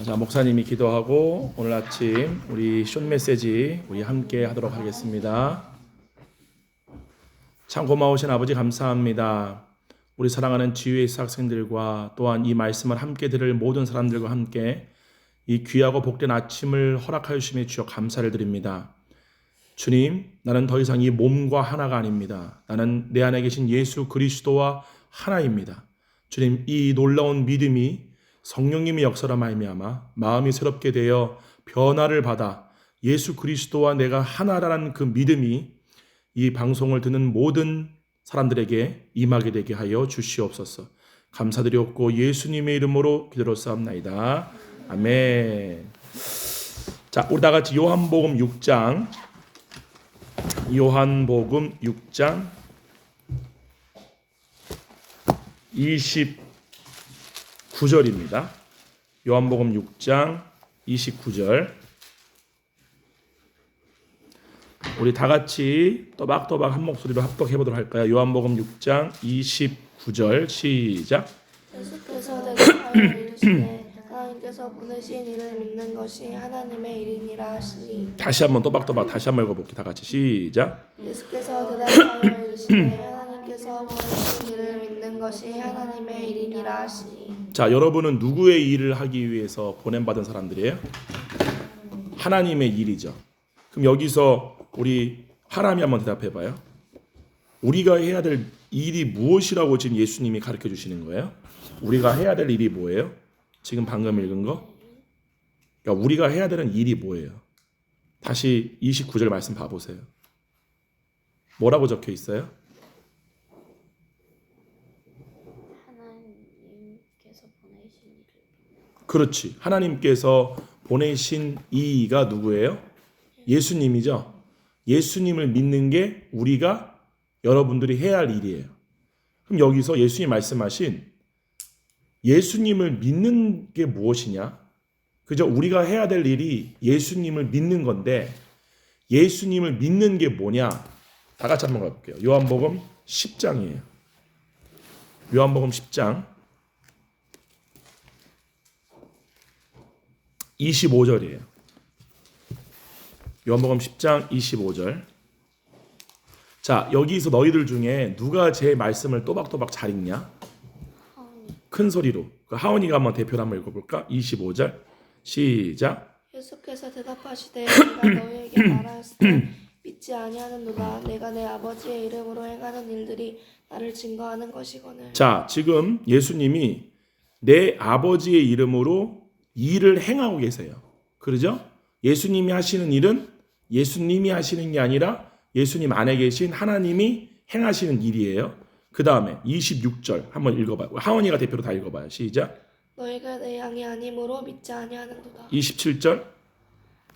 자, 목사님이 기도하고 오늘 아침 우리 숏 메시지 우리 함께 하도록 하겠습니다. 참 고마우신 아버지 감사합니다. 우리 사랑하는 GUS 학생들과 또한 이 말씀을 함께 들을 모든 사람들과 함께 이 귀하고 복된 아침을 허락하여 주심에 주여 감사를 드립니다. 주님, 나는 더 이상 이 몸과 하나가 아닙니다. 나는 내 안에 계신 예수 그리스도와 하나입니다. 주님, 이 놀라운 믿음이 성령님의 역사로 말미암아 마음이 새롭게 되어 변화를 받아 예수 그리스도와 내가 하나라는 그 믿음이 이 방송을 듣는 모든 사람들에게 임하게 되게 하여 주시옵소서. 감사드리옵고 예수님의 이름으로 기도로싸움나이다. 아멘. 자, 우리 다 같이 요한복음 6장 29절입니다. 요한복음 6장 29절. 우리 다 같이 또박또박 한 목소리로 합독해 보도록 할까요? 요한복음 6장 29절 시작. 예수께서 대답하여 이르시되 하나님께서 보내신 이를 믿는 것이 하나님의 일이니라 하시니. 다시 한번 또박또박 다시 한번 읽어볼게요. 다 같이 시작. 예수께서 대답하여 이르시되 하나님께서 보내신 이를 믿는 것이 하나님의 일이니라 하시니. 자, 여러분은 누구의 일을 하기 위해서 보냄받은 사람들이에요? 하나님의 일이죠. 그럼 여기서 우리 하람이 한번 대답해봐요. 우리가 해야 될 일이 무엇이라고 지금 예수님이 가르쳐 주시는 거예요? 우리가 해야 될 일이 뭐예요? 지금 방금 읽은 거? 그러니까 우리가 해야 되는 일이 뭐예요? 다시 29절 말씀 봐보세요. 뭐라고 적혀 있어요? 하나님께서 보내신 이를. 그렇지. 하나님께서 보내신 이가 누구예요? 예수님이죠. 예수님을 믿는 게 우리가 여러분들이 해야 할 일이에요. 그럼 여기서 예수님이 말씀하신 예수님을 믿는 게 무엇이냐? 그죠? 우리가 해야 될 일이 예수님을 믿는 건데 예수님을 믿는 게 뭐냐? 다 같이 한번 가볼게요. 요한복음 10장이에요. 요한복음 10장 25절이에요. 요한복음 10장 25절. 자, 여기서 너희들 중에 누가 제 말씀을 또박또박 잘 읽냐? 큰 소리로. 하원이가 한번 대표를 한번 읽어볼까? 25절 시작. 예수께서 대답하시되 내가 너희에게 말하였으되 믿지 아니하는도다. 내가 내 아버지의 이름으로 행하는 일들이 나를 증거하는 것이거늘. 자, 지금 예수님이 내 아버지의 이름으로 일을 행하고 계세요. 그러죠? 예수님이 하시는 일은 예수님이 하시는 게 아니라 예수님 안에 계신 하나님이 행하시는 일이에요. 그 다음에 26절 한번 읽어봐요. 하원이가 대표로 다 읽어봐요. 시작. 너희가 내 양이 아니므로 믿지 아니하는도다. 27절.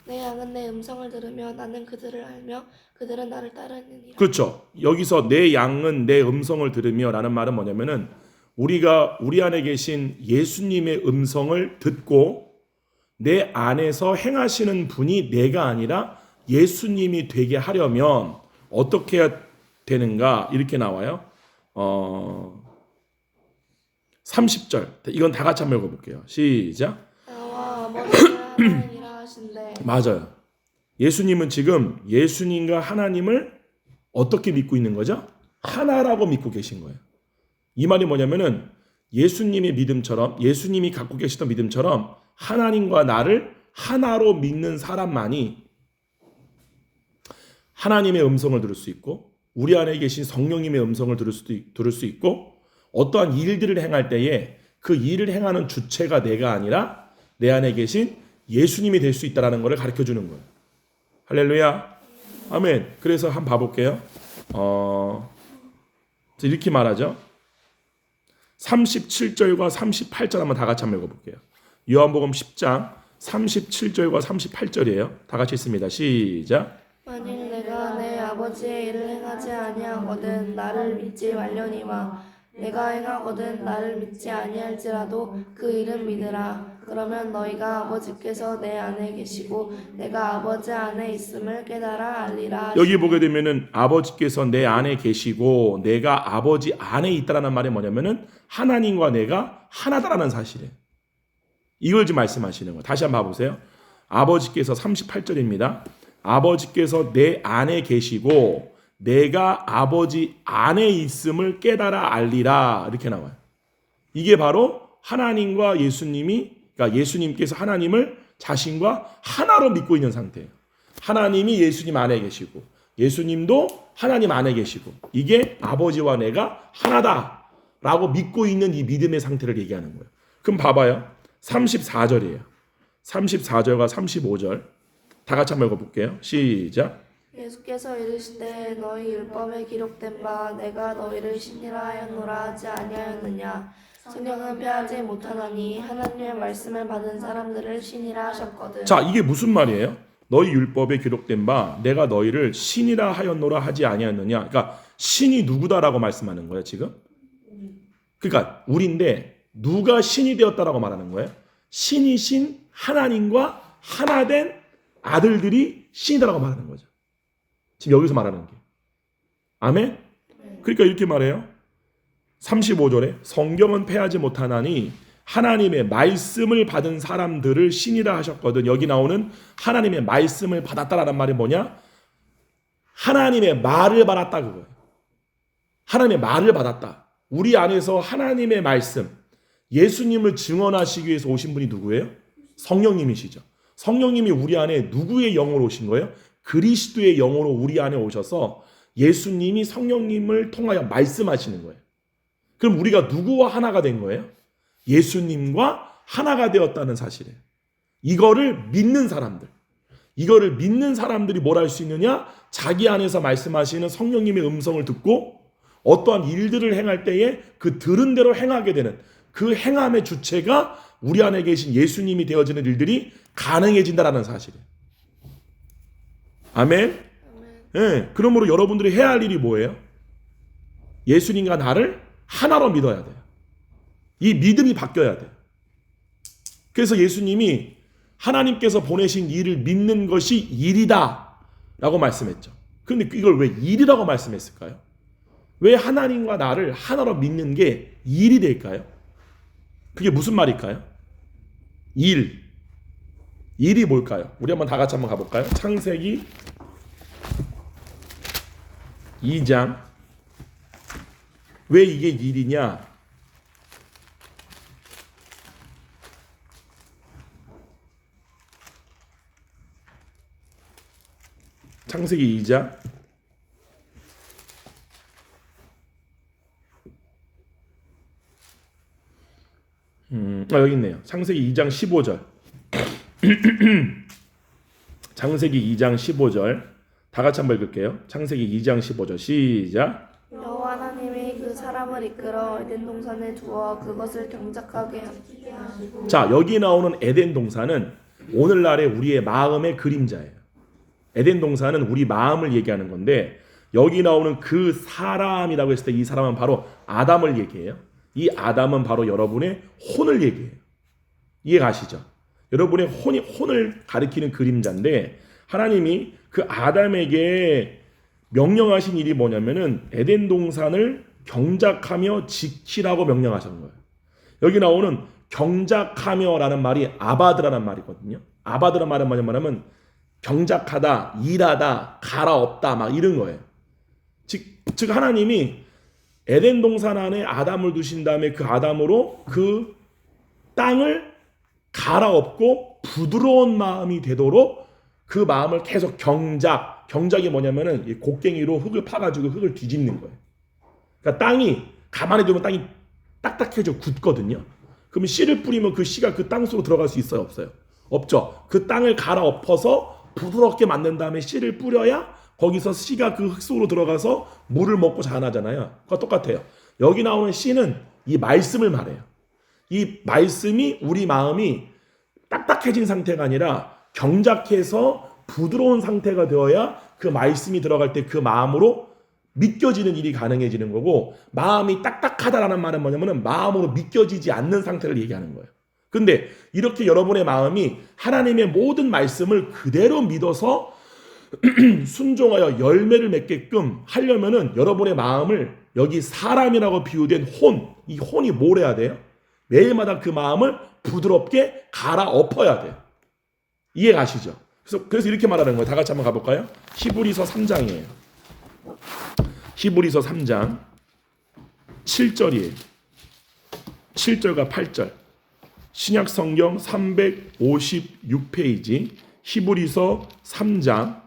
내 양은 내 음성을 들으며 나는 그들을 알며 그들은 나를 따르느니라. 그렇죠. 여기서 내 양은 내 음성을 들으며 라는 말은 뭐냐면은 우리가 우리 안에 계신 예수님의 음성을 듣고 내 안에서 행하시는 분이 내가 아니라 예수님이 되게 하려면 어떻게 해야 되는가 이렇게 나와요. 30절. 이건 다 같이 한번 읽어볼게요. 시작. 나와 아버지가 하나이라 하신대. 맞아요. 예수님은 지금 예수님과 하나님을 어떻게 믿고 있는 거죠? 하나라고 믿고 계신 거예요. 이 말이 뭐냐면은 예수님의 믿음처럼 예수님이 갖고 계시던 믿음처럼 하나님과 나를 하나로 믿는 사람만이 하나님의 음성을 들을 수 있고 우리 안에 계신 성령님의 음성을 들을 수 있고 어떠한 일들을 행할 때에 그 일을 행하는 주체가 내가 아니라 내 안에 계신 예수님이 될 수 있다는 것을 가르쳐 주는 거예요. 할렐루야. 아멘. 그래서 한번 봐볼게요. 이렇게 말하죠. 37절과 38절 한번 다 같이 한번 읽어볼게요. 요한복음 10장 37절과 38절이에요. 다 같이 읽습니다. 시작. 만일 내가 내 아버지의 일을 행하지 아니하거든 나를 믿지 말려니와 내가 행하거든 나를 믿지 아니할지라도 그 일은 믿으라. 그러면 너희가 아버지께서 내 안에 계시고 내가 아버지 안에 있음을 깨달아 알리라. 여기 보게 되면은 아버지께서 내 안에 계시고 내가 아버지 안에 있다라는 말이 뭐냐면은 하나님과 내가 하나다라는 사실이에요. 이걸 지금 말씀하시는 거예요. 다시 한번 봐보세요. 아버지께서 38절입니다. 아버지께서 내 안에 계시고 내가 아버지 안에 있음을 깨달아 알리라. 이렇게 나와요. 이게 바로 하나님과 예수님이, 그러니까 예수님께서 하나님을 자신과 하나로 믿고 있는 상태예요. 하나님이 예수님 안에 계시고 예수님도 하나님 안에 계시고 이게 아버지와 내가 하나다라고 믿고 있는 이 믿음의 상태를 얘기하는 거예요. 그럼 봐봐요. 34절이에요. 34절과 35절 다 같이 한번 읽어볼게요. 시작. 예수께서 이르시되 너희 율법에 기록된 바 내가 너희를 신이라 하였노라 하지 아니하였느냐. 성경은 패하지 못하나니 하나님의 말씀을 받은 사람들을 신이라 하셨거든. 자, 이게 무슨 말이에요? 너희 율법에 기록된 바 내가 너희를 신이라 하였노라 하지 아니하였느냐. 그러니까 신이 누구다라고 말씀하는 거예요 지금. 그러니까 우리인데 누가 신이 되었다라고 말하는 거예요? 신이신 하나님과 하나된 아들들이 신이다라고 말하는 거죠. 지금 여기서 말하는 게. 아멘? 그러니까 이렇게 말해요. 35절에 성경은 패하지 못하나니 하나님의 말씀을 받은 사람들을 신이라 하셨거든. 여기 나오는 하나님의 말씀을 받았다라는 말이 뭐냐? 하나님의 말을 받았다 그거예요. 하나님의 말을 받았다. 우리 안에서 하나님의 말씀, 예수님을 증언하시기 위해서 오신 분이 누구예요? 성령님이시죠. 성령님이 우리 안에 누구의 영으로 오신 거예요? 그리스도의 영으로 우리 안에 오셔서 예수님이 성령님을 통하여 말씀하시는 거예요. 그럼 우리가 누구와 하나가 된 거예요? 예수님과 하나가 되었다는 사실이에요. 이거를 믿는 사람들이 뭘 할 수 있느냐? 자기 안에서 말씀하시는 성령님의 음성을 듣고 어떠한 일들을 행할 때에 그 들은 대로 행하게 되는 그 행함의 주체가 우리 안에 계신 예수님이 되어지는 일들이 가능해진다라는 사실이에요. 아멘? 네, 그러므로 여러분들이 해야 할 일이 뭐예요? 예수님과 나를 하나로 믿어야 돼요. 이 믿음이 바뀌어야 돼요. 그래서 예수님이 하나님께서 보내신 일을 믿는 것이 일이다 라고 말씀했죠. 그런데 이걸 왜 일이라고 말씀했을까요? 왜 하나님과 나를 하나로 믿는 게 일이 될까요? 그게 무슨 말일까요? 일이 뭘까요? 우리 한번 다 같이 한번 가볼까요? 창세기 2장. 왜 이게 일이냐? 창세기 2장 여기 있네요. 창세기 2장 15절. 창세기 2장 15절 다 같이 한번 읽을게요. 창세기 2장 15절 시작. 여호와 하나님이 그 사람을 이끌어 에덴 동산에 두어 그것을 경작하게 하시고. 자, 여기 나오는 에덴 동산은 오늘날의 우리의 마음의 그림자예요. 에덴 동산은 우리 마음을 얘기하는 건데 여기 나오는 그 사람이라고 했을 때 이 사람은 바로 아담을 얘기해요. 이 아담은 바로 여러분의 혼을 얘기해요. 이해 가시죠? 여러분의 혼을 가리키는 그림자인데 하나님이 그 아담에게 명령하신 일이 뭐냐면은 에덴 동산을 경작하며 지키라고 명령하신 거예요. 여기 나오는 경작하며라는 말이 아바드라는 말이거든요. 아바드라는 말은 뭐냐면 경작하다, 일하다, 갈아엎다 막 이런 거예요. 즉 하나님이 에덴 동산 안에 아담을 두신 다음에 그 아담으로 그 땅을 갈아엎고 부드러운 마음이 되도록 그 마음을 계속 경작이 뭐냐면은 이 곡괭이로 흙을 파가지고 흙을 뒤집는 거예요. 그러니까 땅이 가만히 두면 땅이 딱딱해져 굳거든요. 그러면 씨를 뿌리면 그 씨가 그 땅 속으로 들어갈 수 있어요, 없어요? 없죠. 그 땅을 갈아엎어서 부드럽게 만든 다음에 씨를 뿌려야 거기서 씨가 그 흙 속으로 들어가서 물을 먹고 자라나잖아요. 그거 똑같아요. 여기 나오는 씨는 이 말씀을 말해요. 이 말씀이 우리 마음이 딱딱해진 상태가 아니라 경작해서 부드러운 상태가 되어야 그 말씀이 들어갈 때 그 마음으로 믿겨지는 일이 가능해지는 거고, 마음이 딱딱하다라는 말은 뭐냐면은 마음으로 믿겨지지 않는 상태를 얘기하는 거예요. 근데 이렇게 여러분의 마음이 하나님의 모든 말씀을 그대로 믿어서 순종하여 열매를 맺게끔 하려면은 여러분의 마음을 여기 사람이라고 비유된 이 혼이 뭘 해야 돼요? 매일마다 그 마음을 부드럽게 갈아엎어야 돼요. 이해 가시죠? 그래서 이렇게 말하는 거예요. 다 같이 한번 가볼까요? 히브리서 3장이에요. 히브리서 3장 7절이에요. 7절과 8절. 신약 성경 356페이지 히브리서 3장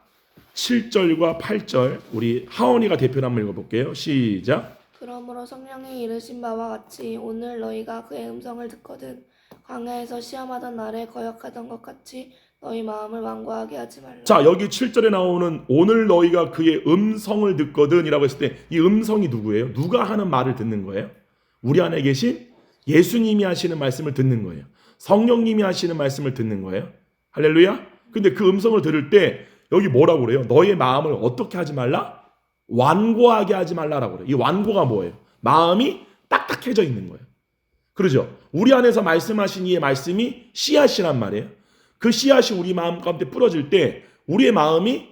7절과 8절. 우리 하원이가 대표로 한번 읽어볼게요. 시작. 그러므로 성령이 이르신 바와 같이 오늘 너희가 그의 음성을 듣거든 광야에서 시험하던 날에 거역하던 것 같이 너희 마음을 완고하게 하지 말라. 자, 여기 7절에 나오는 오늘 너희가 그의 음성을 듣거든 이라고 했을 때 이 음성이 누구예요? 누가 하는 말을 듣는 거예요? 우리 안에 계신 예수님이 하시는 말씀을 듣는 거예요. 성령님이 하시는 말씀을 듣는 거예요. 할렐루야. 근데 그 음성을 들을 때 여기 뭐라고 그래요? 너의 마음을 어떻게 하지 말라? 완고하게 하지 말라라고 그래요. 이 완고가 뭐예요? 마음이 딱딱해져 있는 거예요. 그러죠? 우리 안에서 말씀하신 이의 말씀이 씨앗이란 말이에요. 그 씨앗이 우리 마음 가운데 뿌려질 때 우리의 마음이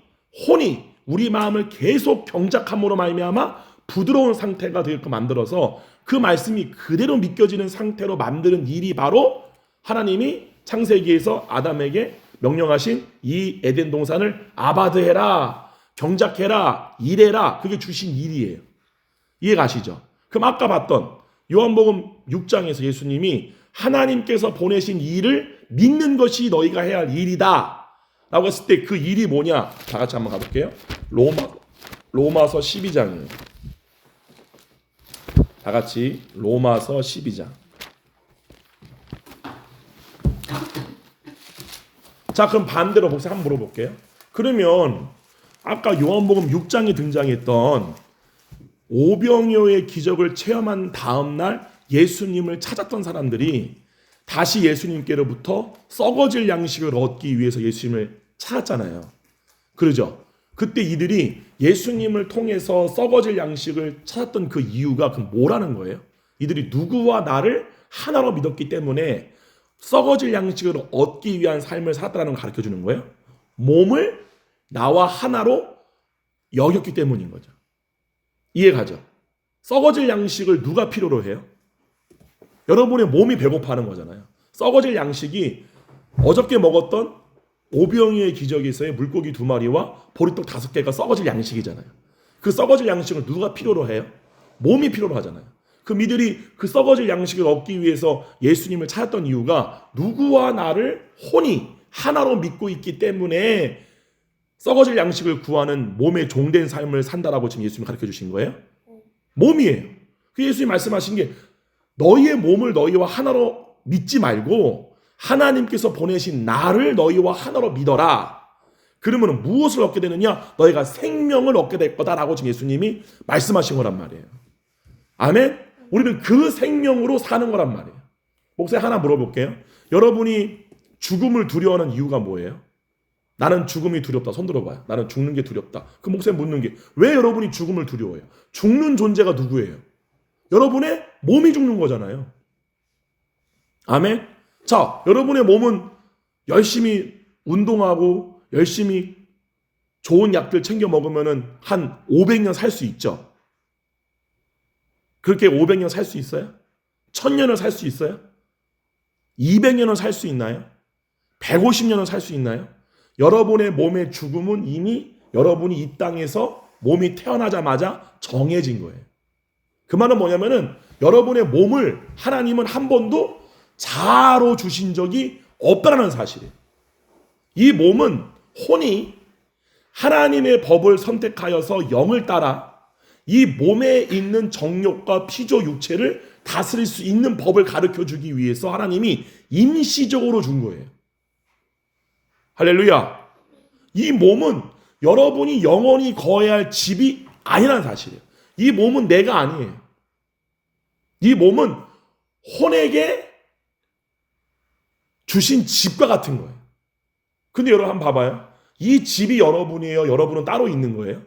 혼이 우리 마음을 계속 경작함으로 말미암아 부드러운 상태가 되게끔 만들어서 그 말씀이 그대로 믿겨지는 상태로 만드는 일이 바로 하나님이 창세기에서 아담에게 명령하신 이 에덴 동산을 아바드해라, 경작해라, 일해라. 그게 주신 일이에요. 이해 가시죠? 그럼 아까 봤던 요한복음 6장에서 예수님이 하나님께서 보내신 일을 믿는 것이 너희가 해야 할 일이다 라고 했을 때 그 일이 뭐냐? 다 같이 한번 가볼게요. 로마서 12장이에요. 다 같이 로마서 12장. 자, 그럼 반대로 목사 한번 물어볼게요. 그러면 아까 요한복음 6장에 등장했던 오병이어의 기적을 체험한 다음 날 예수님을 찾았던 사람들이 다시 예수님께로부터 썩어질 양식을 얻기 위해서 예수님을 찾았잖아요. 그러죠? 그때 이들이 예수님을 통해서 썩어질 양식을 찾았던 그 이유가 그럼 뭐라는 거예요? 이들이 누구와 나를 하나로 믿었기 때문에 썩어질 양식을 얻기 위한 삶을 살았다는 걸 가르쳐 주는 거예요. 몸을 나와 하나로 여겼기 때문인 거죠. 이해가죠? 썩어질 양식을 누가 필요로 해요? 여러분의 몸이 배고파하는 거잖아요. 썩어질 양식이 어저께 먹었던 오병이어의 기적에서의 물고기 2마리와 보리떡 5개가 썩어질 양식이잖아요. 그 썩어질 양식을 누가 필요로 해요? 몸이 필요로 하잖아요. 그 이들이 그 썩어질 양식을 얻기 위해서 예수님을 찾았던 이유가 누구와 나를 혼이 하나로 믿고 있기 때문에 썩어질 양식을 구하는 몸에 종된 삶을 산다라고 지금 예수님이 가르쳐 주신 거예요. 몸이에요. 그 예수님이 말씀하신 게 너희의 몸을 너희와 하나로 믿지 말고 하나님께서 보내신 나를 너희와 하나로 믿어라. 그러면 무엇을 얻게 되느냐? 너희가 생명을 얻게 될 거다라고 지금 예수님이 말씀하신 거란 말이에요. 아멘? 우리는 그 생명으로 사는 거란 말이에요. 목사님 하나 물어볼게요. 여러분이 죽음을 두려워하는 이유가 뭐예요? 나는 죽음이 두렵다. 손 들어봐요. 나는 죽는 게 두렵다. 그 목사님 묻는 게 왜 여러분이 죽음을 두려워해요? 죽는 존재가 누구예요? 여러분의 몸이 죽는 거잖아요. 아멘? 자, 여러분의 몸은 열심히 운동하고 열심히 좋은 약들 챙겨 먹으면은 한 500년 살 수 있죠. 그렇게 500년 살 수 있어요? 1000년을 살 수 있어요? 200년을 살 수 있나요? 150년을 살 수 있나요? 여러분의 몸의 죽음은 이미 여러분이 이 땅에서 몸이 태어나자마자 정해진 거예요. 그 말은 뭐냐면은 여러분의 몸을 하나님은 한 번도 자아로 주신 적이 없다는 사실이에요. 이 몸은 혼이 하나님의 법을 선택하여서 영을 따라 이 몸에 있는 정욕과 피조 육체를 다스릴 수 있는 법을 가르쳐 주기 위해서 하나님이 임시적으로 준 거예요. 할렐루야. 이 몸은 여러분이 영원히 거해야 할 집이 아니라는 사실이에요. 이 몸은 내가 아니에요. 이 몸은 혼에게 주신 집과 같은 거예요. 근데 여러분 한번 봐봐요. 이 집이 여러분이에요? 여러분은 따로 있는 거예요?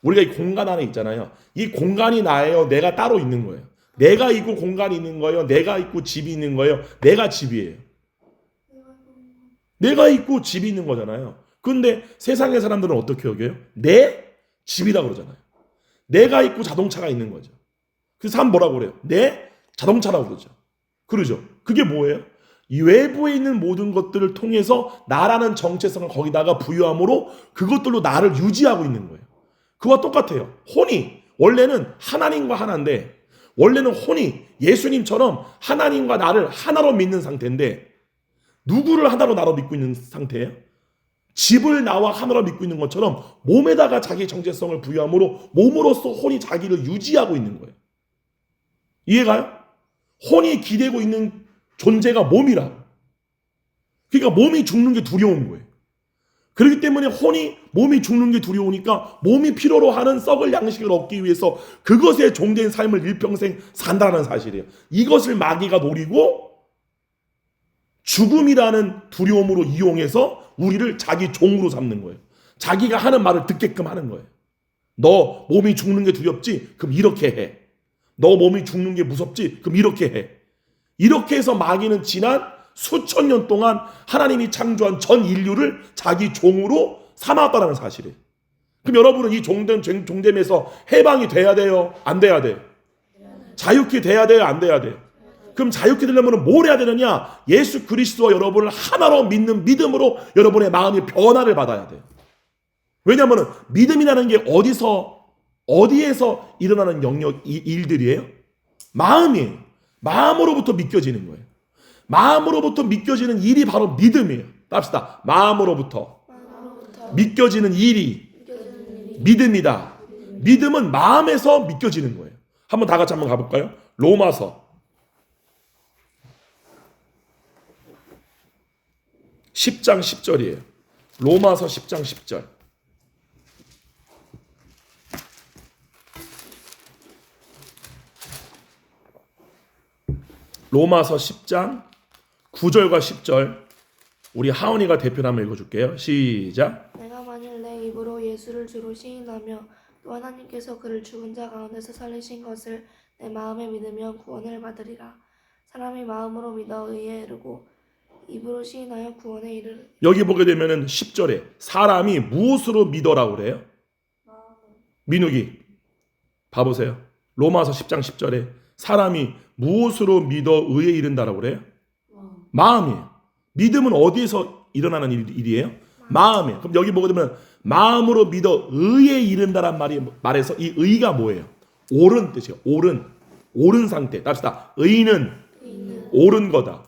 우리가 이 공간 안에 있잖아요. 이 공간이 나예요? 내가 따로 있는 거예요? 내가 있고 공간이 있는 거예요? 내가 있고 집이 있는 거예요? 내가 집이에요. 내가 있고 집이 있는 거잖아요. 근데 세상의 사람들은 어떻게 여겨요? 내 집이다 그러잖아요. 내가 있고 자동차가 있는 거죠. 그래서 사람 뭐라고 그래요? 내 자동차라고 그러죠. 그러죠. 그게 뭐예요? 이 외부에 있는 모든 것들을 통해서 나라는 정체성을 거기다가 부여함으로 그것들로 나를 유지하고 있는 거예요. 그와 똑같아요. 혼이 원래는 하나님과 하나인데, 원래는 혼이 예수님처럼 하나님과 나를 하나로 믿는 상태인데, 누구를 하나로 나로 믿고 있는 상태예요? 집을 나와 하나로 믿고 있는 것처럼 몸에다가 자기 정체성을 부여함으로 몸으로써 혼이 자기를 유지하고 있는 거예요. 이해가요? 혼이 기대고 있는 존재가 몸이라. 그러니까 몸이 죽는 게 두려운 거예요. 그렇기 때문에 몸이 죽는 게 두려우니까 몸이 필요로 하는 썩을 양식을 얻기 위해서 그것에 종된 삶을 일평생 산다는 사실이에요. 이것을 마귀가 노리고 죽음이라는 두려움으로 이용해서 우리를 자기 종으로 삼는 거예요. 자기가 하는 말을 듣게끔 하는 거예요. 너 몸이 죽는 게 두렵지? 그럼 이렇게 해. 너 몸이 죽는 게 무섭지? 그럼 이렇게 해. 이렇게 해서 마귀는 지난 수천 년 동안 하나님이 창조한 전 인류를 자기 종으로 삼았다는 사실이에요. 그럼 여러분은 이 종됨에서 해방이 돼야 돼요? 안 돼야 돼요? 자유케 돼야 돼요? 안 돼야 돼요? 그럼 자유케 되려면 뭘 해야 되느냐? 예수 그리스도와 여러분을 하나로 믿는 믿음으로 여러분의 마음이 변화를 받아야 돼요. 왜냐하면 믿음이라는 게 어디에서 일어나는 일들이에요? 마음이에요. 마음으로부터 믿겨지는 거예요. 마음으로부터 믿겨지는 일이 바로 믿음이에요. 합시다. 마음으로부터 믿겨지는 일이 믿음이다. 믿음은 마음에서 믿겨지는 거예요. 한번 다 같이 한번 가볼까요? 로마서 10장 10절이에요. 로마서 10장 10절. 로마서 10장 9절과 10절 우리 하은이가 대표로 한번 읽어줄게요. 시작. 내가 만일 내 입으로 예수를 주로 시인하며 또 하나님께서 그를 죽은 자 가운데서 살리신 것을 내 마음에 믿으면 구원을 받으리라. 사람이 마음으로 믿어 의에 이르고 입으로 시인하여 구원에 이르리라. 여기 보게 되면은 10절에 사람이 무엇으로 믿어라고 그래요? 민욱이 봐보세요. 로마서 10장 10절에 사람이 무엇으로 믿어 의에 이른다라고 그래요? 마음이에요. 믿음은 어디에서 일어나는 일이에요? 마음이에요. 그럼 여기 보게 되면 마음으로 믿어 의에 이른다란 말에서 이 의가 뭐예요? 옳은 뜻이에요. 옳은 상태. 합시다. 의는 옳은 거다.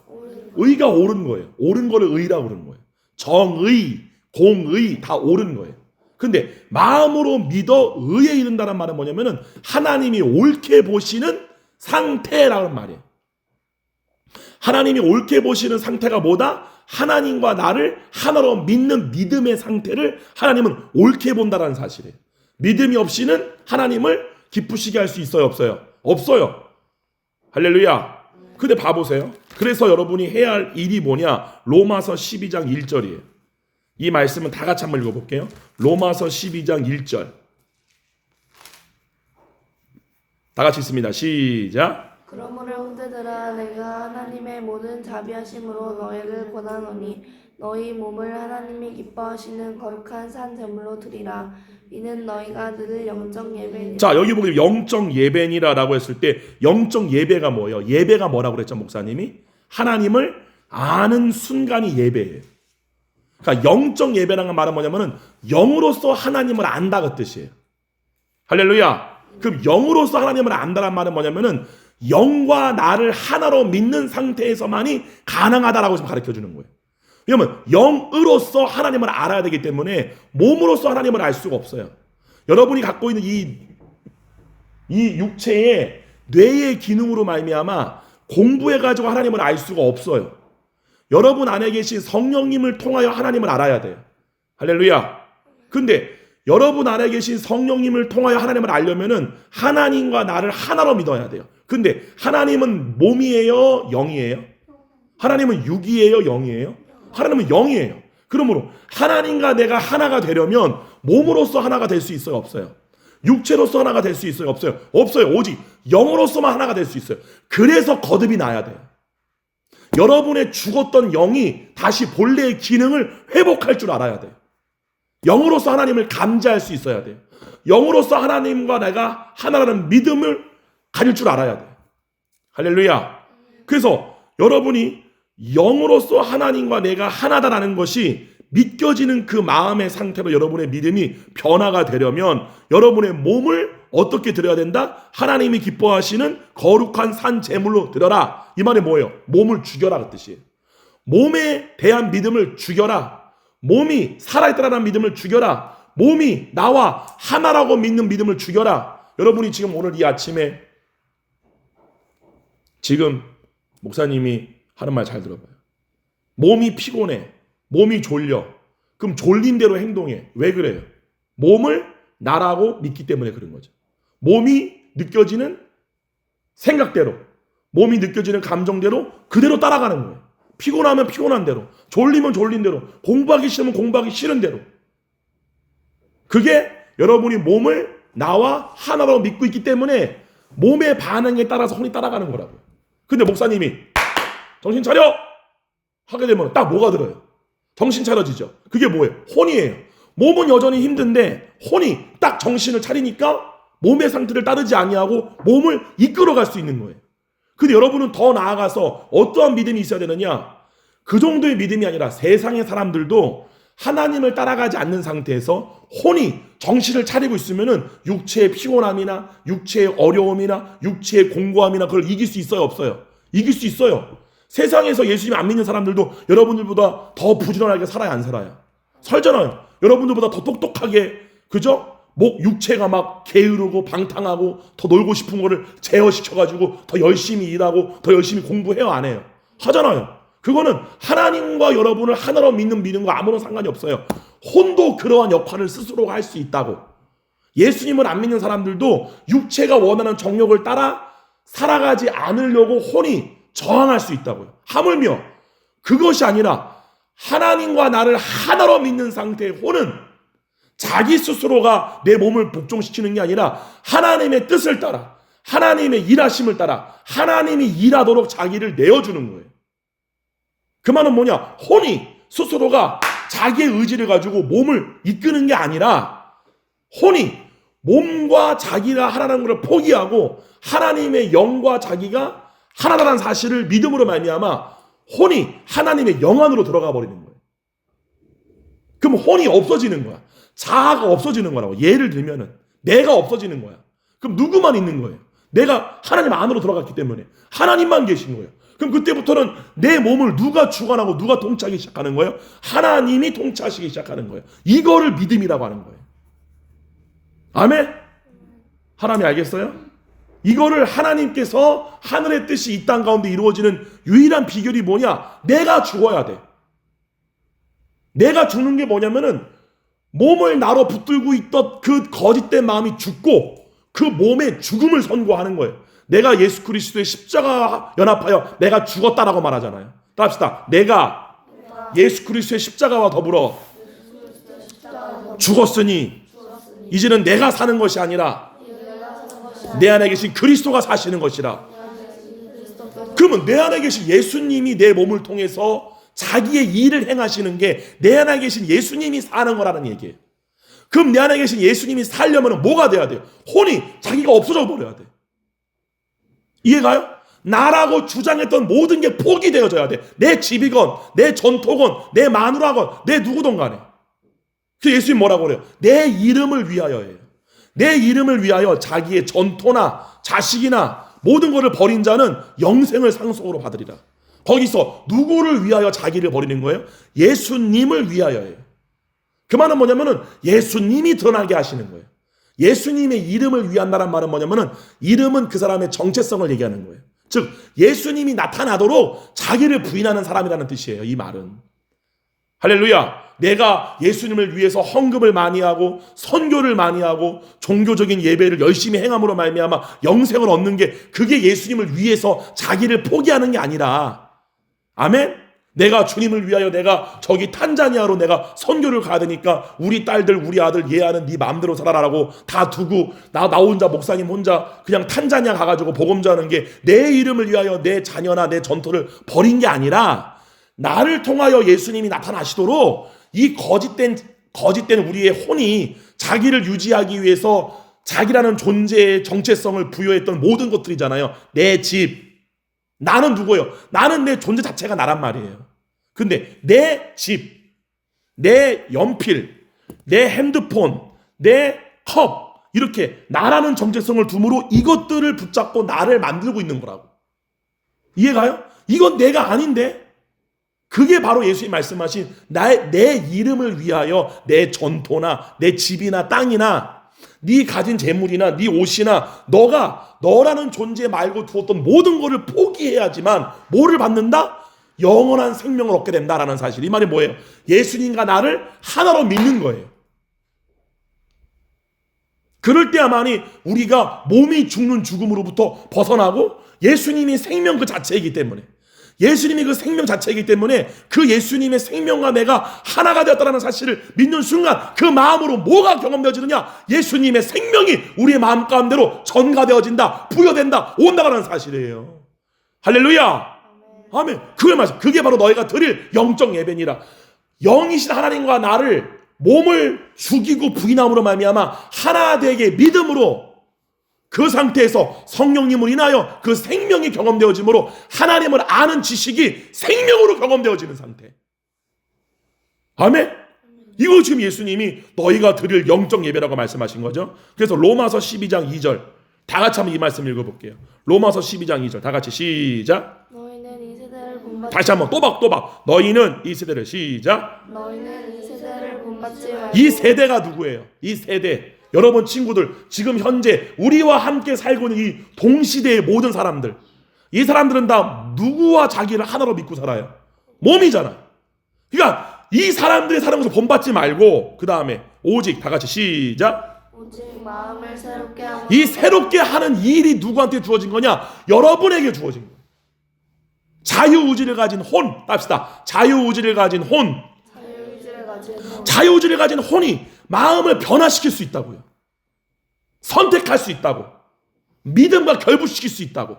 의가 옳은 거예요. 옳은 거를 의라고 그러는 거예요. 정의, 공의 다 옳은 거예요. 근데 마음으로 믿어 의에 이른다는 말은 뭐냐면은 하나님이 옳게 보시는 상태라는 말이에요. 하나님이 옳게 보시는 상태가 뭐다? 하나님과 나를 하나로 믿는 믿음의 상태를 하나님은 옳게 본다는 사실이에요. 믿음이 없이는 하나님을 기쁘시게 할 수 있어요? 없어요? 없어요. 할렐루야. 근데 봐보세요. 그래서 여러분이 해야 할 일이 뭐냐? 로마서 12장 1절이에요. 이 말씀은 다 같이 한번 읽어볼게요. 로마서 12장 1절. 다 같이 있습니다. 시작. 그러므로 형제들아 내가 하나님의 모든 자비하심으로 너희를 권하노니 너희 몸을 하나님이 기뻐하시는 거룩한 산 제물로 드리라. 이는 너희가 늘 영적 예배니라. 자, 여기 보면 영적 예배니라라고 했을 때 영적 예배가 뭐예요? 예배가 뭐라고 그랬죠, 목사님이? 하나님을 아는 순간이 예배예요. 그러니까 영적 예배라는 말은 뭐냐면은 영으로서 하나님을 안다 그 뜻이에요. 할렐루야. 그럼 영으로서 하나님을 안다란 말은 뭐냐면은 영과 나를 하나로 믿는 상태에서만이 가능하다라고 지금 가르쳐 주는 거예요. 왜냐면 영으로서 하나님을 알아야 되기 때문에 몸으로서 하나님을 알 수가 없어요. 여러분이 갖고 있는 이 육체의 뇌의 기능으로 말미암아 공부해가지고 하나님을 알 수가 없어요. 여러분 안에 계신 성령님을 통하여 하나님을 알아야 돼요. 할렐루야. 근데 여러분 안에 계신 성령님을 통하여 하나님을 알려면은 하나님과 나를 하나로 믿어야 돼요. 근데 하나님은 몸이에요? 영이에요? 하나님은 육이에요? 영이에요? 하나님은 영이에요. 그러므로 하나님과 내가 하나가 되려면 몸으로서 하나가 될 수 있어요? 없어요? 육체로서 하나가 될 수 있어요? 없어요? 없어요. 오직 영으로서만 하나가 될 수 있어요. 그래서 거듭이 나야 돼요. 여러분의 죽었던 영이 다시 본래의 기능을 회복할 줄 알아야 돼요. 영으로서 하나님을 감지할 수 있어야 돼요. 영으로서 하나님과 내가 하나라는 믿음을 가질 줄 알아야 돼요. 할렐루야. 그래서 여러분이 영으로서 하나님과 내가 하나다라는 것이 믿겨지는 그 마음의 상태로 여러분의 믿음이 변화가 되려면 여러분의 몸을 어떻게 드려야 된다? 하나님이 기뻐하시는 거룩한 산 제물로 드려라. 이 말이 뭐예요? 몸을 죽여라 그 뜻이에요. 몸에 대한 믿음을 죽여라. 몸이 살아있다라는 믿음을 죽여라. 몸이 나와 하나라고 믿는 믿음을 죽여라. 여러분이 지금 오늘 이 아침에 지금 목사님이 하는 말 잘 들어봐요. 몸이 피곤해. 몸이 졸려. 그럼 졸린 대로 행동해. 왜 그래요? 몸을 나라고 믿기 때문에 그런 거죠. 몸이 느껴지는 생각대로, 몸이 느껴지는 감정대로 그대로 따라가는 거예요. 피곤하면 피곤한 대로, 졸리면 졸린 대로, 공부하기 싫으면 공부하기 싫은 대로. 그게 여러분이 몸을 나와 하나로 믿고 있기 때문에 몸의 반응에 따라서 혼이 따라가는 거라고요. 근데 목사님이 정신 차려! 하게 되면 딱 뭐가 들어요? 정신 차려지죠. 그게 뭐예요? 혼이에요. 몸은 여전히 힘든데 혼이 딱 정신을 차리니까 몸의 상태를 따르지 아니하고 몸을 이끌어갈 수 있는 거예요. 근데 여러분은 더 나아가서 어떠한 믿음이 있어야 되느냐? 그 정도의 믿음이 아니라 세상의 사람들도 하나님을 따라가지 않는 상태에서 혼이 정신을 차리고 있으면은 육체의 피곤함이나 육체의 어려움이나 육체의 공고함이나 그걸 이길 수 있어요, 없어요? 이길 수 있어요. 세상에서 예수님 안 믿는 사람들도 여러분들보다 더 부지런하게 살아야 안 살아요? 살잖아요. 여러분들보다 더 똑똑하게, 그죠? 육체가 막 게으르고 방탕하고 더 놀고 싶은 거를 제어시켜가지고 더 열심히 일하고 더 열심히 공부해요, 안 해요? 하잖아요. 그거는 하나님과 여러분을 하나로 믿는 믿음과 아무런 상관이 없어요. 혼도 그러한 역할을 스스로가 할 수 있다고. 예수님을 안 믿는 사람들도 육체가 원하는 정욕을 따라 살아가지 않으려고 혼이 저항할 수 있다고요. 하물며 그것이 아니라 하나님과 나를 하나로 믿는 상태의 혼은 자기 스스로가 내 몸을 복종시키는 게 아니라 하나님의 뜻을 따라, 하나님의 일하심을 따라 하나님이 일하도록 자기를 내어주는 거예요. 그 말은 뭐냐? 혼이 스스로가 자기의 의지를 가지고 몸을 이끄는 게 아니라 혼이 몸과 자기가 하나라는 것을 포기하고 하나님의 영과 자기가 하나라는 사실을 믿음으로 말미암아 혼이 하나님의 영 안으로 들어가 버리는 거예요. 그럼 혼이 없어지는 거야. 자아가 없어지는 거라고. 예를 들면은 내가 없어지는 거야. 그럼 누구만 있는 거예요? 내가 하나님 안으로 들어갔기 때문에 하나님만 계신 거예요. 그럼 그때부터는 내 몸을 누가 주관하고 누가 통치하기 시작하는 거예요? 하나님이 통치하시기 시작하는 거예요. 이거를 믿음이라고 하는 거예요. 아멘? 하나님 알겠어요? 이거를 하나님께서 하늘의 뜻이 이 땅 가운데 이루어지는 유일한 비결이 뭐냐? 내가 죽어야 돼. 내가 죽는 게 뭐냐면은 몸을 나로 붙들고 있던 그 거짓된 마음이 죽고 그 몸의 죽음을 선고하는 거예요. 내가 예수 그리스도의 십자가 연합하여 내가 죽었다라고 말하잖아요. 따라합시다. 내가 예수 그리스도의 십자가와 더불어 죽었으니 이제는 내가 사는 것이 아니라 내 안에 계신 그리스도가 사시는 것이라. 그러면 내 안에 계신 예수님이 내 몸을 통해서 자기의 일을 행하시는 게 내 안에 계신 예수님이 사는 거라는 얘기예요. 그럼 내 안에 계신 예수님이 살려면 뭐가 돼야 돼요? 혼이 자기가 없어져 버려야 돼. 이해가요? 나라고 주장했던 모든 게 포기되어져야 돼. 내 집이건 내 전토건 내 마누라건 내 누구든 간에. 그래서 예수님 뭐라고 그래요? 내 이름을 위하여예요. 내 이름을 위하여 자기의 전토나 자식이나 모든 것을 버린 자는 영생을 상속으로 받으리라. 거기서 누구를 위하여 자기를 버리는 거예요? 예수님을 위하여예요. 그 말은 뭐냐면은 예수님이 드러나게 하시는 거예요. 예수님의 이름을 위한다는 말은 뭐냐면은 이름은 그 사람의 정체성을 얘기하는 거예요. 즉 예수님이 나타나도록 자기를 부인하는 사람이라는 뜻이에요. 이 말은. 할렐루야. 내가 예수님을 위해서 헌금을 많이 하고 선교를 많이 하고 종교적인 예배를 열심히 행함으로 말미암아 영생을 얻는 게 그게 예수님을 위해서 자기를 포기하는 게 아니라, 아멘? 내가 주님을 위하여 내가 저기 탄자니아로 내가 선교를 가야 되니까 우리 딸들 우리 아들 얘하는 네 마음대로 살아라라고 다 두고 나 혼자 목사님 혼자 그냥 탄자니아 가가지고 복음 전하는 게 내 이름을 위하여 내 자녀나 내 전토를 버린 게 아니라 나를 통하여 예수님이 나타나시도록 이 거짓된 우리의 혼이 자기를 유지하기 위해서 자기라는 존재의 정체성을 부여했던 모든 것들이잖아요. 내 집, 나는 누구예요? 나는 내 존재 자체가 나란 말이에요. 근데 내 집, 내 연필, 내 핸드폰, 내 컵, 이렇게 나라는 정체성을 둠으로 이것들을 붙잡고 나를 만들고 있는 거라고. 이해가요? 이건 내가 아닌데? 그게 바로 예수님이 말씀하신 내 이름을 위하여 내 전토나 내 집이나 땅이나 네 가진 재물이나 네 옷이나 너라는 존재 말고 두었던 모든 것을 포기해야지만 뭐를 받는다? 영원한 생명을 얻게 된다라는 사실. 이 말이 뭐예요? 예수님과 나를 하나로 믿는 거예요. 그럴 때야만이 우리가 몸이 죽는 죽음으로부터 벗어나고 예수님이 생명 그 자체이기 때문에, 예수님이 그 생명 자체이기 때문에 그 예수님의 생명과 내가 하나가 되었다는 사실을 믿는 순간 그 마음으로 뭐가 경험되어지느냐? 예수님의 생명이 우리의 마음 가운데로 전가되어진다, 부여된다, 온다라는 사실이에요. 할렐루야. 아멘. 그게 바로 너희가 드릴 영적 예배니라. 영이신 하나님과 나를 몸을 죽이고 부인함으로 말미암아 하나 되게 믿음으로 그 상태에서 성령님을 인하여 그 생명이 경험되어지므로 하나님을 아는 지식이 생명으로 경험되어지는 상태. 아멘. 이거 지금 예수님이 너희가 드릴 영적 예배라고 말씀하신 거죠. 그래서 로마서 12장 2절 다 같이 한번 이 말씀 읽어볼게요. 로마서 12장 2절 다 같이 시작. 너희는 이 세대를 본받지 다시 한번 또박 너희는 이 세대를 시작. 너희는 이 세대를 본받지 말고 이 세대가 누구예요? 이 세대, 여러분 친구들, 지금 현재 우리와 함께 살고 있는 이 동시대의 모든 사람들, 이 사람들은 다 누구와 자기를 하나로 믿고 살아요? 몸이잖아. 그러니까 이 사람들이 사는 것을 본받지 말고 그 다음에 오직 다 같이 시작. 오직 마음을 새롭게 하고 이 새롭게 하는 일이 누구한테 주어진 거냐? 여러분에게 주어진 거예요. 자유의지를 가진 혼, 합시다. 자유의지를 가진 혼. 자유의지를 가진 혼이 마음을 변화시킬 수 있다고요. 선택할 수 있다고. 믿음과 결부시킬 수 있다고.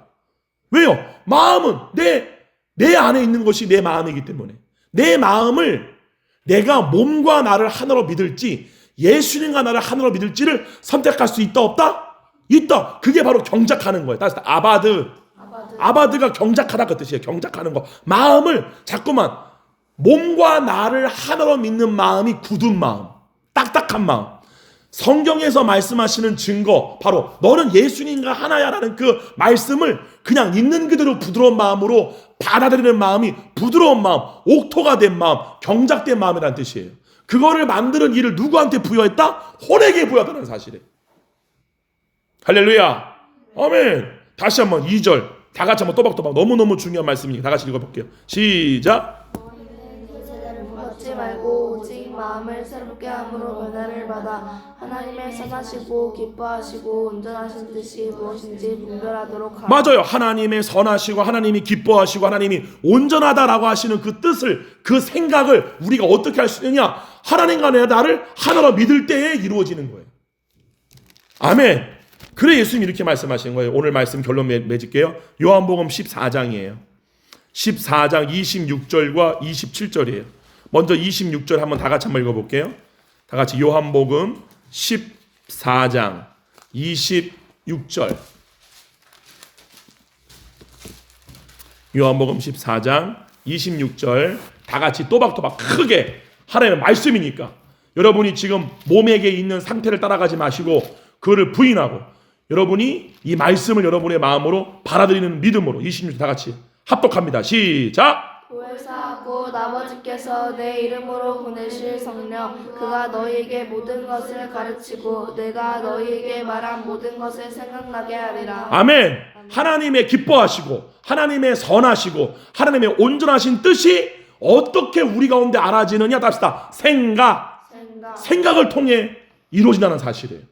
왜요? 마음은 내 안에 있는 것이 내 마음이기 때문에 내 마음을 내가 몸과 나를 하나로 믿을지 예수님과 나를 하나로 믿을지를 선택할 수 있다 없다? 있다. 그게 바로 경작하는 거예요. 다시 아바드가 경작하다 그 뜻이에요. 경작하는 거. 마음을 자꾸만 몸과 나를 하나로 믿는 마음이 굳은 마음, 딱딱한 마음. 성경에서 말씀하시는 증거, 바로 너는 예수님과 하나야라는 그 말씀을 그냥 있는 그대로 부드러운 마음으로 받아들이는 마음이 부드러운 마음, 옥토가 된 마음, 경작된 마음이라는 뜻이에요. 그거를 만드는 일을 누구한테 부여했다? 혼에게 부여했다는 사실이에요. 할렐루야. 아멘. 다시 한번 2절 다 같이 한번 또박또박 너무너무 중요한 말씀이니까 다 같이 읽어볼게요. 시작. 받지 말고 오직 마음을 새롭게 함으로 변화를 받아 하나님의 선하시고 기뻐하시고 온전하신 뜻이 무엇인지 분별하도록 하라. 맞아요. 하나님의 선하시고 하나님이 기뻐하시고 하나님이 온전하다라고 하시는 그 뜻을, 그 생각을 우리가 어떻게 할 수 있느냐? 하나님과 나를 하나로 믿을 때에 이루어지는 거예요. 아멘. 그래 예수님이 이렇게 말씀하신 거예요. 오늘 말씀 결론 맺을게요. 요한복음 14장이에요. 14장 26절과 27절이에요. 먼저 26절 한번 다 같이 한번 읽어볼게요. 다 같이 요한복음 14장 26절. 요한복음 14장 26절 다 같이 또박또박 크게, 하나님의 말씀이니까 여러분이 지금 몸에게 있는 상태를 따라가지 마시고 그거를 부인하고 여러분이 이 말씀을 여러분의 마음으로 받아들이는 믿음으로 26절 다 같이 합독합니다. 시작. 보혜사 곧 아버지께서 내 이름으로 보내실 성령 그가 너희에게 모든 것을 가르치고 내가 너희에게 말한 모든 것을 생각나게 하리라. 아멘. 하나님의 기뻐하시고 하나님의 선하시고 하나님의 온전하신 뜻이 어떻게 우리 가운데 알아지느냐? 답시다. 생각을 통해 이루어진다는 사실이에요.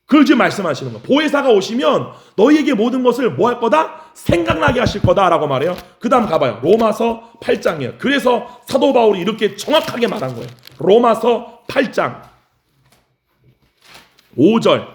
그걸 지금 말씀하시는 거예요. 보혜사가 오시면 너희에게 모든 것을 뭐 할 거다? 생각나게 하실 거다라고 말해요. 그 다음 가봐요. 로마서 8장이에요. 그래서 사도 바울이 이렇게 정확하게 말한 거예요. 로마서 8장 5절.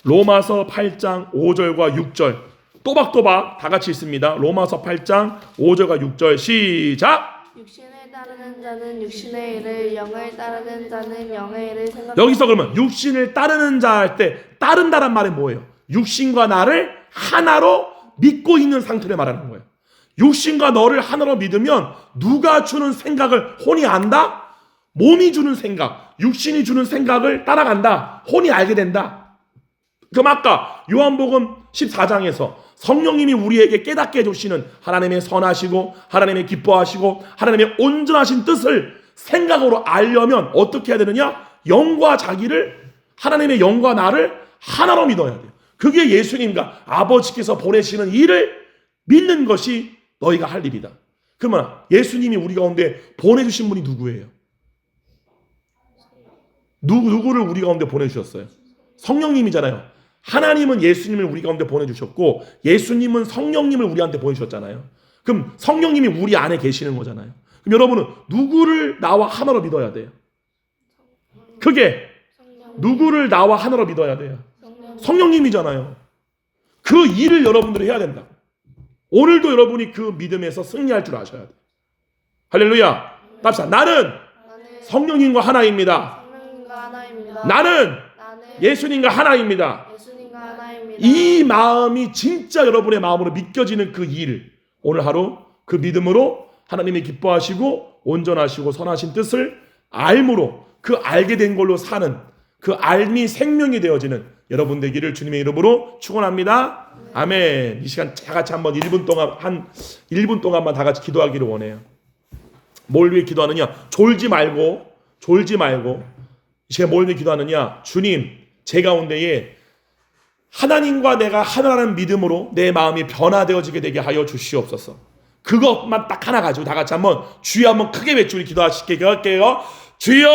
로마서 8장 5절과 6절 또박또박 다 같이 있습니다. 로마서 8장 5절과 6절 시작. 육신을 따르는 자는 육신의 일을, 영을 따르는 자는 영의 일을 생각. 여기서 그러면 육신을 따르는 자 할 때 따른다란 말이 뭐예요? 육신과 나를 하나로 믿고 있는 상태를 말하는 거예요. 육신과 너를 하나로 믿으면 누가 주는 생각을 혼이 안다? 몸이 주는 생각, 육신이 주는 생각을 따라간다. 혼이 알게 된다. 그럼 아까 요한복음 14장에서 성령님이 우리에게 깨닫게 해주시는 하나님의 선하시고 하나님의 기뻐하시고 하나님의 온전하신 뜻을 생각으로 알려면 어떻게 해야 되느냐? 영과 자기를, 하나님의 영과 나를 하나로 믿어야 돼요. 그게 예수님과 아버지께서 보내시는 일을 믿는 것이 너희가 할 일이다. 그러면 예수님이 우리 가운데 보내주신 분이 누구예요? 누구를 우리 가운데 보내주셨어요? 성령님이잖아요. 하나님은 예수님을 우리 가운데 보내주셨고 예수님은 성령님을 우리한테 보내주셨잖아요. 그럼 성령님이 우리 안에 계시는 거잖아요. 그럼 여러분은 누구를 나와 하나로 믿어야 돼요? 그게 누구를 나와 하나로 믿어야 돼요? 성령님이잖아요. 그 일을 여러분들이 해야 된다. 오늘도 여러분이 그 믿음에서 승리할 줄 아셔야 돼요. 할렐루야. 답사. 나는 성령님과 하나입니다. 나는 예수님과 하나입니다. 이 마음이 진짜 여러분의 마음으로 믿겨지는 그 일, 오늘 하루 그 믿음으로 하나님이 기뻐하시고 온전하시고 선하신 뜻을 알므로 그 알게 된 걸로 사는 그 알미 생명이 되어지는 여러분 되기를 주님의 이름으로 축원합니다. 아멘. 이 시간 다 같이 한번 1분 동안 한 1분 동안만 다 같이 기도하기를 원해요. 뭘 위해 기도하느냐? 졸지 말고 이 시간 뭘 위해 기도하느냐? 주님, 제 가운데에 하나님과 내가 하나라는 믿음으로 내 마음이 변화되어지게 되게 하여 주시옵소서. 그것만 딱 하나 가지고 다 같이 한번 주여 한번 크게 외치고 기도하실게요. 할게요. 주여!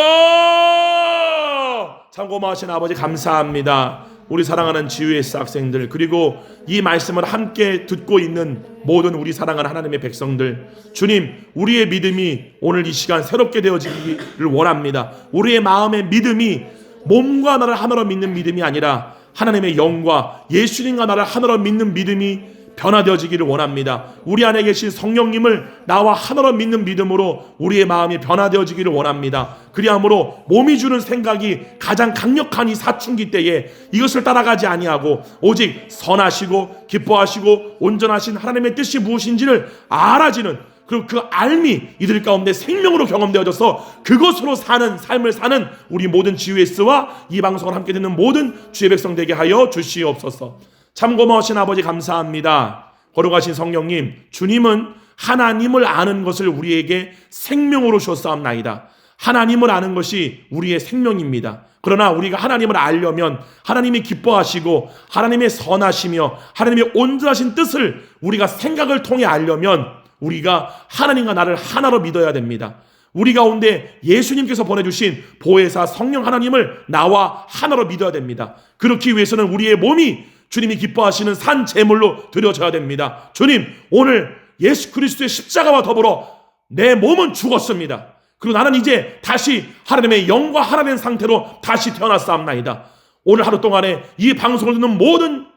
참 고마우신 아버지 감사합니다. 우리 사랑하는 지유에스 학생들 그리고 이 말씀을 함께 듣고 있는 모든 우리 사랑하는 하나님의 백성들, 주님, 우리의 믿음이 오늘 이 시간 새롭게 되어지기를 원합니다. 우리의 마음의 믿음이 몸과 나를 하나로 믿는 믿음이 아니라 하나님의 영과 예수님과 나를 하나로 믿는 믿음이 변화되어지기를 원합니다. 우리 안에 계신 성령님을 나와 하나로 믿는 믿음으로 우리의 마음이 변화되어지기를 원합니다. 그리함으로 몸이 주는 생각이 가장 강력한 이 사춘기 때에 이것을 따라가지 아니하고 오직 선하시고 기뻐하시고 온전하신 하나님의 뜻이 무엇인지를 알아지는, 그리고 그 알미 이들 가운데 생명으로 경험되어져서 그것으로 사는 삶을 사는 우리 모든 GUS와 이 방송을 함께 듣는 모든 주의 백성 되게 하여 주시옵소서. 참 고마우신 아버지 감사합니다. 거룩하신 성령님, 주님은 하나님을 아는 것을 우리에게 생명으로 주었사옵나이다. 하나님을 아는 것이 우리의 생명입니다. 그러나 우리가 하나님을 알려면 하나님이 기뻐하시고 하나님의 선하시며 하나님의 온전하신 뜻을 우리가 생각을 통해 알려면 우리가 하나님과 나를 하나로 믿어야 됩니다. 우리 가운데 예수님께서 보내주신 보혜사 성령 하나님을 나와 하나로 믿어야 됩니다. 그렇기 위해서는 우리의 몸이 주님이 기뻐하시는 산 제물로 드려져야 됩니다. 주님, 오늘 예수 그리스도의 십자가와 더불어 내 몸은 죽었습니다. 그리고 나는 이제 다시 하나님의 영과 하나 된 상태로 다시 태어났사옵나이다. 오늘 하루 동안에 이 방송을 듣는 모든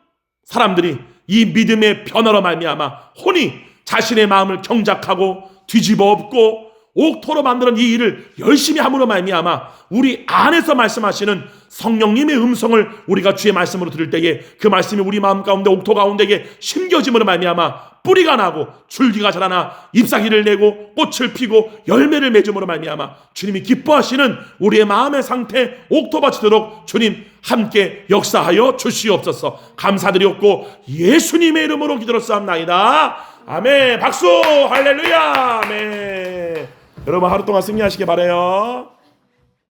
사람들이 이 믿음의 변화로 말미암아 혼이 자신의 마음을 경작하고 뒤집어 엎고 옥토로 만드는 이 일을 열심히 함으로 말미암아 우리 안에서 말씀하시는 성령님의 음성을 우리가 주의 말씀으로 들을 때에 그 말씀이 우리 마음 가운데 옥토 가운데에 심겨짐으로 말미암아 뿌리가 나고 줄기가 자라나 잎사귀를 내고 꽃을 피고 열매를 맺음으로 말미암아 주님이 기뻐하시는 우리의 마음의 상태 옥토밭이 되도록 주님 함께 역사하여 주시옵소서. 감사드렸고 예수님의 이름으로 기도했사옵나이다. 아멘. 박수. 할렐루야. 아멘. 여러분 하루 동안 승리하시길 바라요.